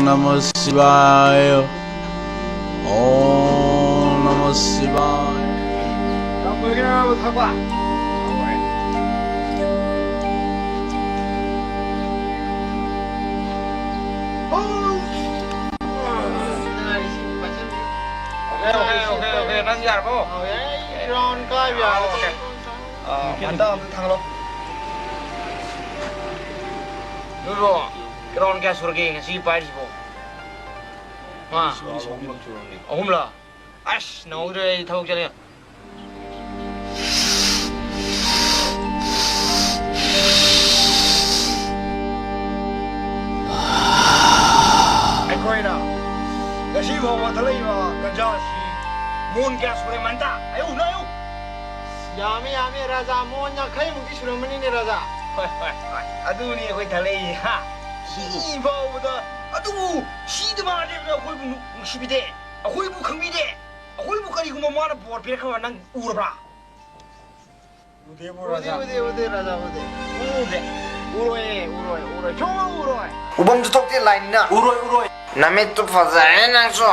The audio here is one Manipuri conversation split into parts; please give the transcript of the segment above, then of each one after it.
Namah Shivaya. Om Namah Shivaya. Okay, đang giặt không? Ron coi giờ. Bạn ta thằng lo. Dulu, Ron kayak surga yang si pahit sih, ma. Om lah, as, nak udah tahu jadi. Aku ini, kasi bawa terlai bawa kerja si. Moon gas boleh mantap. Ayo, ayo. Yami Raja, mohonnya kaya mungkin suruh meni Raja. Aduh ni aku terlei ha. Si bawa dah. Aduh, si dah mana dia aku ibu musibide. Aku ibu kembide. Aku ibu kali aku mana buat pergi kau nang urba. Udah Raja. Uroi. Cuma uroi. Ubang tu tak lain na. Uroi. Namit tu fazai nang so.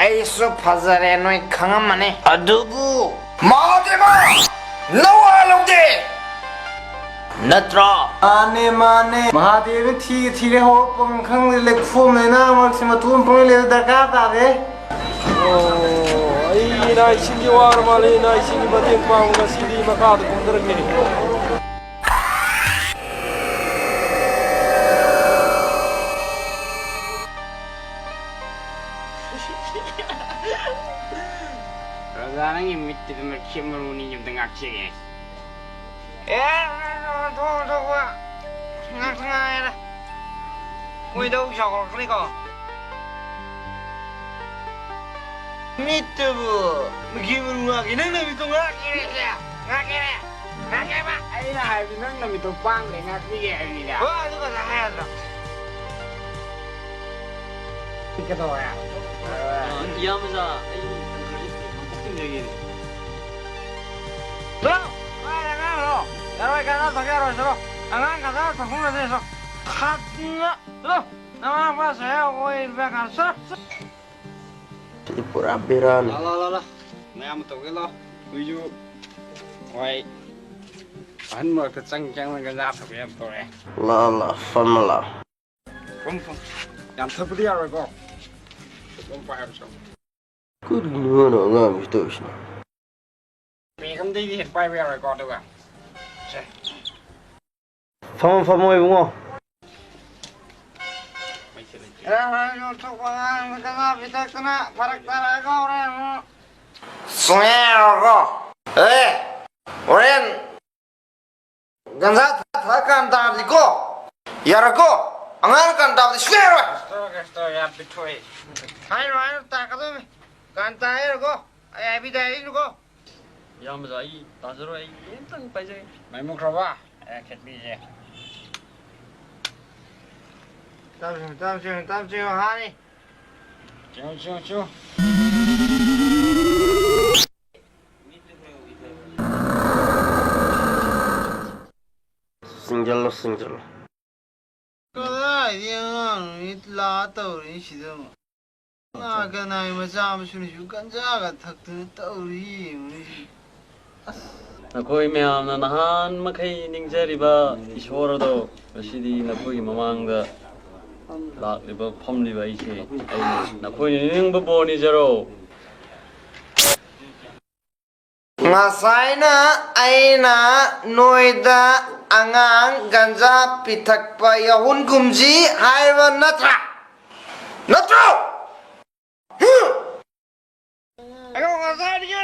Aiso fazare noi khangam mane adubu Mahadeva lawa longde natra Mane Mahadeva thi ho pang khang le khom le na ma sima tu pang le da ka ta de ai na singi war male na singi bateng pang na sidi maka da kundar ni Razanang imit itu macam meruni jam tengah cek. Tuh, gua tengah ya. Kau itu siapa kau ni kau? Itu bu, mungkin merunga kini nak itu ngak kiri. Ngak apa? Aina hari ini nak itu pang ngak kiri ni dah. Wah, itu kan saya tu. Kita tahu ya. iya masa lagi ni. Bro, jangan lo. Jangan kena tak kira lo. Jangan kata tak pun ada so. Hatnya, lo. Nama apa saya? Oi, bakal so. pura beran. Lah. Mai am tu ke lo. Kuju. Wai. An mau kecang dengan zat tapi am tu eh. La, famala. Pum. Yang seperti apa kau? Pum paham so. Cứ đừng nữa ngầm với tôi. Vì không đi hiện bay về rồi còn được à? Phong ơi đúng không? Ê, Oren, ganza thakam ta di ko, yara ko, angan kan ta di square rồi. Story ya betray. Hai rồi, ta cái đó. Kan ta rồi ko, ai bị đây rồi ko. iya masa ai tak seru ai entang pai je. Mai mu krawa, ket bi je. Tam siêu ha đi. Chiu. Sinjalo. Cái này thì ít lá tàu đấy chỉ đâu mà cái này mà ra mà xuống xuống căn ra cả thật thứ tàu đi Nakoi meyam na nahan makai ningjariba ishwarado asidi nakoi mamangda lakliba phomliba ise ai nakoi ningba boni jaro Ngasaina aina noida angang ganja pitakpa yahun gumji haiba natra. Ayo ngasai dia.